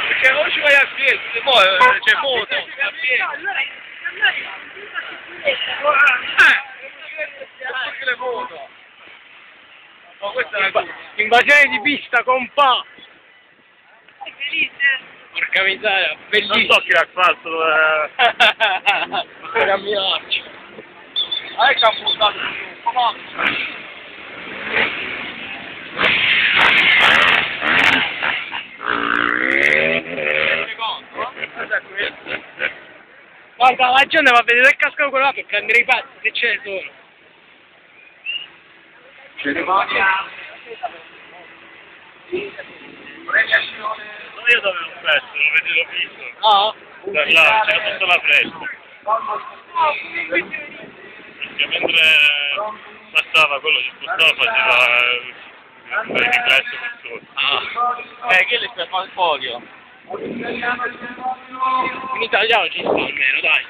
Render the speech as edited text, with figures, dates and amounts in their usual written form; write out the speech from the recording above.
Perché non ci vai a piedi, poi c'è moto, a piedi. Che le moto. Oh, questa è la invasione di pista, compà! Sei felice? Porca miseria, bellissimo! Non so chi l'ha fatto, per camminarci. Ah, che ha buttato giù, Guarda, la gente va a vedere il casco quello là per prendere i pezzi, se ce ne sono. Io dove un pezzo, l'ho visto. Ah? Da là, c'era tutta la fresca. Perché mentre passava quello che spostava faceva il riflesso per sotto. Ah. Che le sta fa il podio. In italiano ci sta almeno, dai.